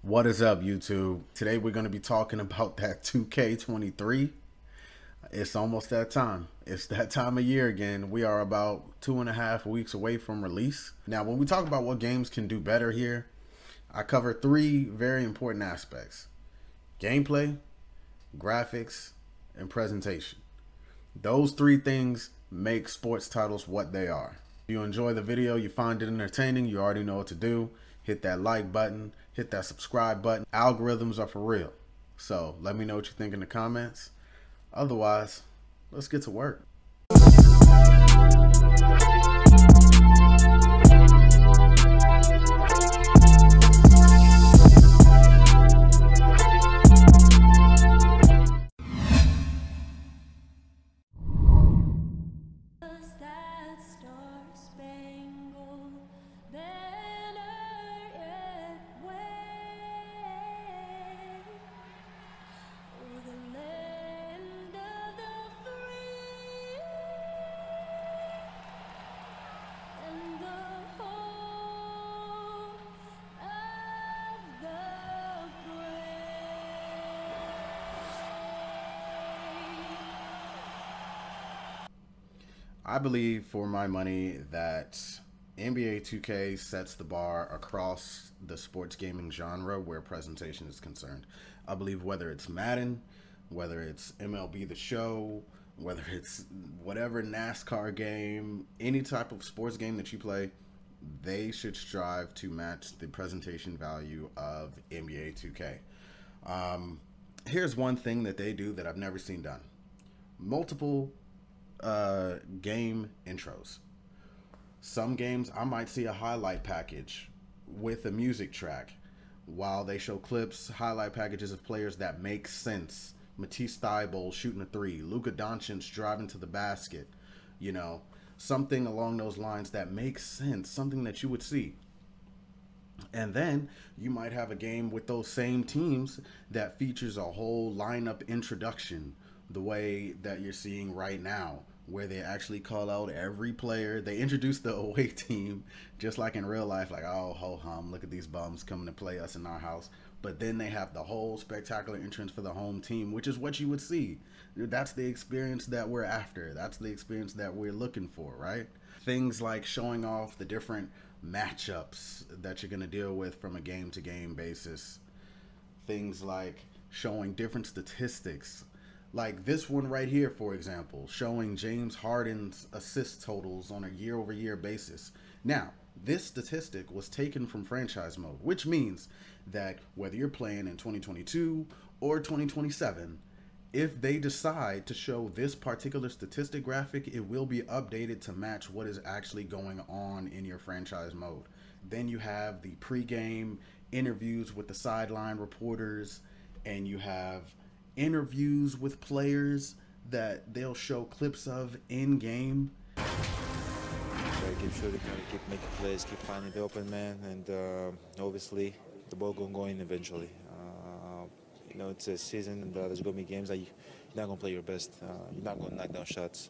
What is up, YouTube? Today we're going to be talking about that 2K23. It's almost that time. It's that time of year again. We are about 2.5 weeks away from release. Now, when we talk about what games can do better here, I cover three very important aspects: gameplay, graphics, and presentation. Those three things make sports titles what they are. If you enjoy the video, you find it entertaining, you already know what to do. Hit that like button, hit that subscribe button. Algorithms are for real. So let me know what you think in the comments. Otherwise, let's get to work. I believe for my money that NBA 2K sets the bar across the sports gaming genre where presentation is concerned. I believe whether it's Madden, whether it's MLB The Show, whether it's whatever NASCAR game, any type of sports game that you play, they should strive to match the presentation value of NBA 2K. Here's one thing that they do that I've never seen done. Multiple game intros. Some games I might see a highlight package with a music track while they show clips, highlight packages of players that make sense. Matisse Thybulle shooting a three, Luka Doncic driving to the basket, you know, something along those lines that makes sense, something that you would see. And then you might have a game with those same teams that features a whole lineup introduction, the way that you're seeing right now, where they actually call out every player. They introduce the away team just like in real life, like, oh, ho hum, look at these bums coming to play us in our house. But then they have the whole spectacular entrance for the home team, which is what you would see. That's the experience that we're after. That's the experience that we're looking for, right? Things like showing off the different matchups that you're going to deal with from a game-to-game basis. Things like showing different statistics. Like this one right here, for example, showing James Harden's assist totals on a year-over-year basis. Now, this statistic was taken from franchise mode, which means that whether you're playing in 2022 or 2027, if they decide to show this particular statistic graphic, it will be updated to match what is actually going on in your franchise mode. Then you have the pregame interviews with the sideline reporters, and you have interviews with players that they'll show clips of in game. Gotta keep shooting, gotta keep making plays, keep finding the open man, and obviously the ball gonna go in eventually. You know, it's a season, and there's gonna be games that you're not gonna play your best. You're not gonna knock down shots,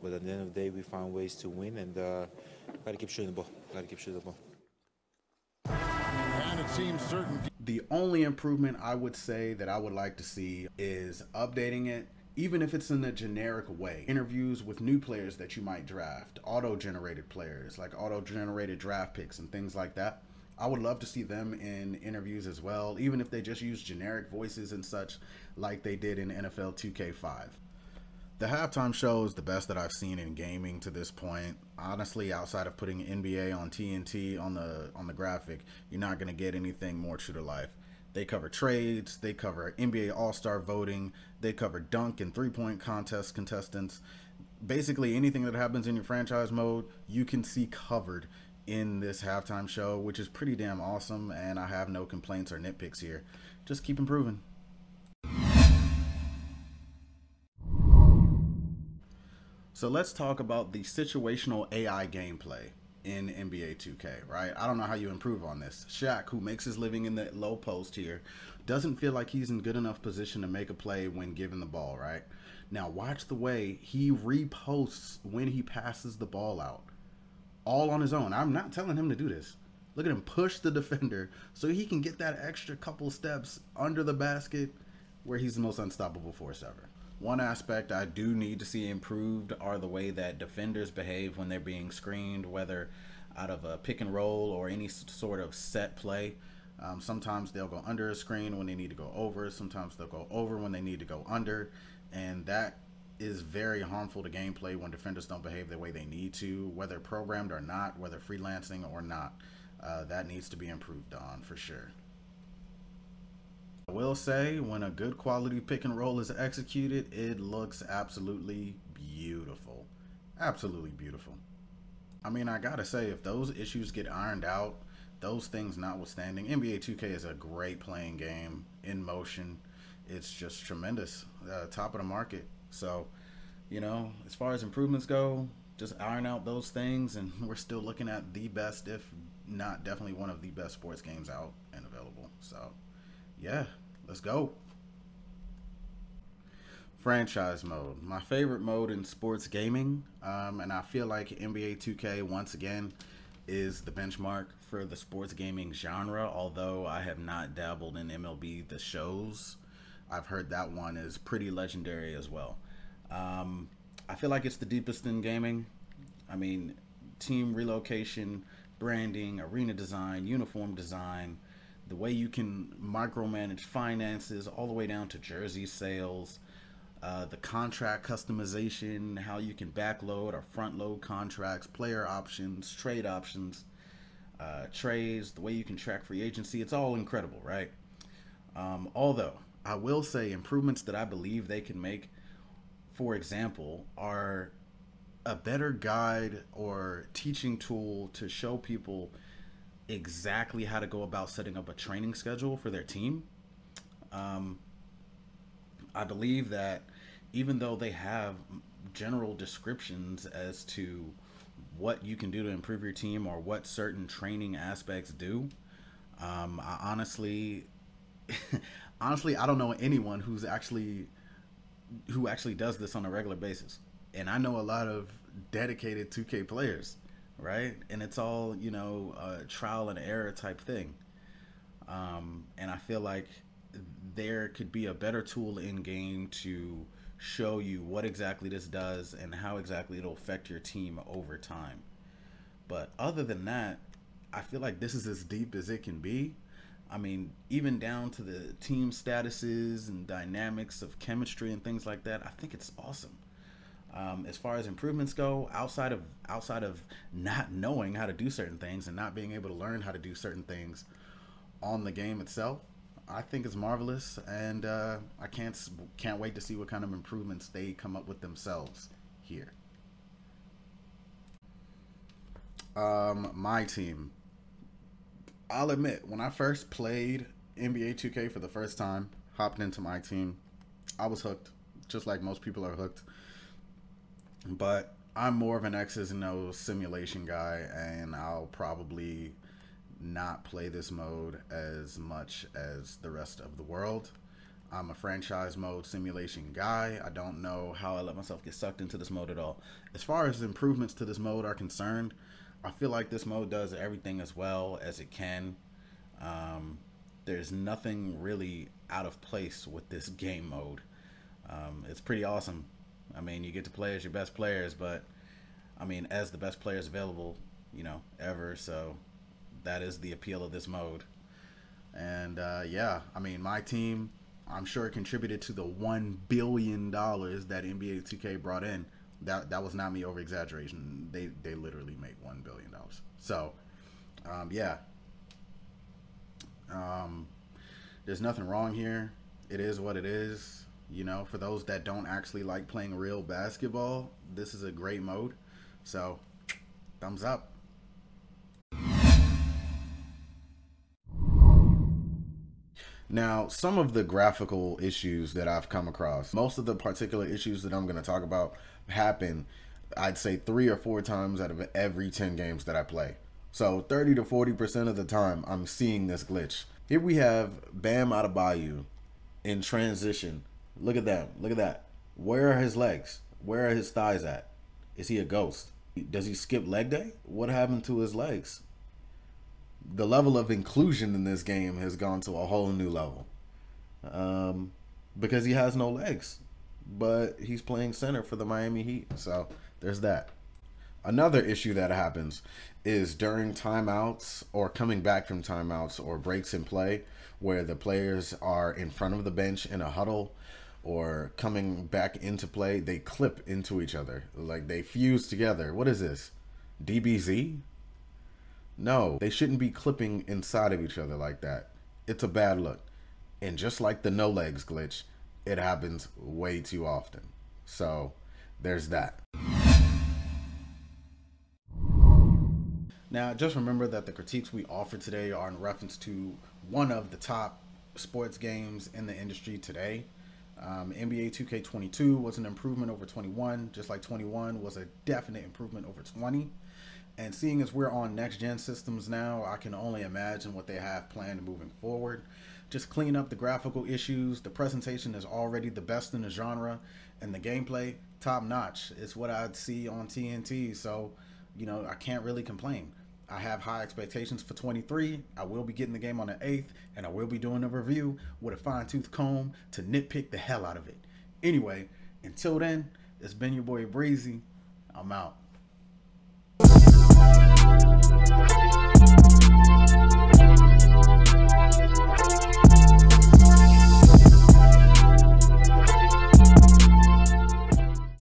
but at the end of the day, we found ways to win, and gotta keep shooting the ball. Gotta keep shooting the ball. And it seems certain. The only improvement I would say that I would like to see is updating it, even if it's in a generic way. Interviews with new players that you might draft, auto-generated players, like auto-generated draft picks and things like that. I would love to see them in interviews as well, even if they just use generic voices and such like they did in NFL 2K5. The halftime show is the best that I've seen in gaming to this point. Honestly, outside of putting NBA on TNT on the graphic, you're not going to get anything more true to life. They cover trades, they cover NBA All-Star voting, they cover dunk and three-point contest contestants. Basically anything that happens in your franchise mode, you can see covered in this halftime show, which is pretty damn awesome, and I have no complaints or nitpicks here. Just keep improving. So let's talk about the situational AI gameplay in NBA 2K, right? I don't know how you improve on this. Shaq, who makes his living in the low post here, doesn't feel like he's in good enough position to make a play when given the ball, right? Now watch the way he reposts when he passes the ball out. All on his own. I'm not telling him to do this. Look at him push the defender so he can get that extra couple steps under the basket where he's the most unstoppable force ever. One aspect I do need to see improved are the way that defenders behave when they're being screened, whether out of a pick and roll or any sort of set play. Sometimes they'll go under a screen when they need to go over. Sometimes they'll go over when they need to go under. And that is very harmful to gameplay when defenders don't behave the way they need to, whether programmed or not, whether freelancing or not. That needs to be improved on for sure. I will say, when a good quality pick and roll is executed, it looks absolutely beautiful. Absolutely beautiful. I mean, I gotta say, if those issues get ironed out, those things notwithstanding, NBA 2K is a great playing game in motion. It's just tremendous, top of the market. So, you know, as far as improvements go, just iron out those things, and we're still looking at the best, if not definitely one of the best sports games out and available. So, yeah, let's go. Franchise mode, my favorite mode in sports gaming, and I feel like NBA 2K once again is the benchmark for the sports gaming genre. Although I have not dabbled in MLB The Shows, I've heard that one is pretty legendary as well. I feel like it's the deepest in gaming. I mean, team relocation, branding, arena design, uniform design, the way you can micromanage finances all the way down to jersey sales, the contract customization, how you can backload or front load contracts, player options, trade options, trades, the way you can track free agency. It's all incredible, right? Although I will say improvements that I believe they can make, for example, are a better guide or teaching tool to show people exactly how to go about setting up a training schedule for their team. I believe that even though they have general descriptions as to what you can do to improve your team or what certain training aspects do, I honestly, honestly, I don't know anyone who actually does this on a regular basis. And I know a lot of dedicated 2K players, right? And it's all, you know, trial and error type thing. And I feel like there could be a better tool in game to show you what exactly this does and how exactly it'll affect your team over time. But other than that, I feel like this is as deep as it can be. I mean, even down to the team statuses and dynamics of chemistry and things like that, I think it's awesome. As far as improvements go, outside of not knowing how to do certain things and not being able to learn how to do certain things on the game itself, I think it's marvelous, and I can't wait to see what kind of improvements they come up with themselves here. My team. I'll admit, when I first played NBA 2K for the first time, hopped into my team, I was hooked, just like most people are hooked. But I'm more of an X's and O's simulation guy, and I'll probably not play this mode as much as the rest of the world. I'm a franchise mode simulation guy. I don't know how I let myself get sucked into this mode at all. As far as improvements to this mode are concerned, I feel like this mode does everything as well as it can. There's nothing really out of place with this game mode. It's pretty awesome. I mean, you get to play as your best players, but I mean, as the best players available, you know, ever. So that is the appeal of this mode. And yeah, I mean, my team, I'm sure it contributed to the $1 billion that NBA 2K brought in. That was not me over exaggeration. They literally make $1 billion. So yeah, there's nothing wrong here. It is what it is. You know, for those that don't actually like playing real basketball, this is a great mode. So thumbs up. Now, some of the graphical issues that I've come across, most of the particular issues that I'm going to talk about happen, I'd say 3 or 4 times out of every 10 games that I play. So 30 to 40% of the time, I'm seeing this glitch. Here we have Bam Adebayo in transition. Look at that. Look at that. Where are his legs? Where are his thighs at? Is he a ghost? Does he skip leg day? What happened to his legs? The level of inclusion in this game has gone to a whole new level. Um, because he has no legs, but he's playing center for the Miami Heat. So there's that. Another issue that happens is during timeouts or coming back from timeouts or breaks in play where the players are in front of the bench in a huddle or coming back into play, they clip into each other. Like they fuse together. What is this? DBZ? No, they shouldn't be clipping inside of each other like that. It's a bad look. And just like the no legs glitch, it happens way too often. So there's that. Now, just remember that the critiques we offer today are in reference to one of the top sports games in the industry today. NBA 2K22 was an improvement over 21, just like 21 was a definite improvement over 20. And seeing as we're on next-gen systems now, I can only imagine what they have planned moving forward. Just clean up the graphical issues. The presentation is already the best in the genre, and the gameplay, top-notch. It's what I'd see on TNT, so, I can't really complain. I have high expectations for 23. I will be getting the game on the 8th, and I will be doing a review with a fine-tooth comb to nitpick the hell out of it. Anyway, until then, it's been your boy Breezy. I'm out.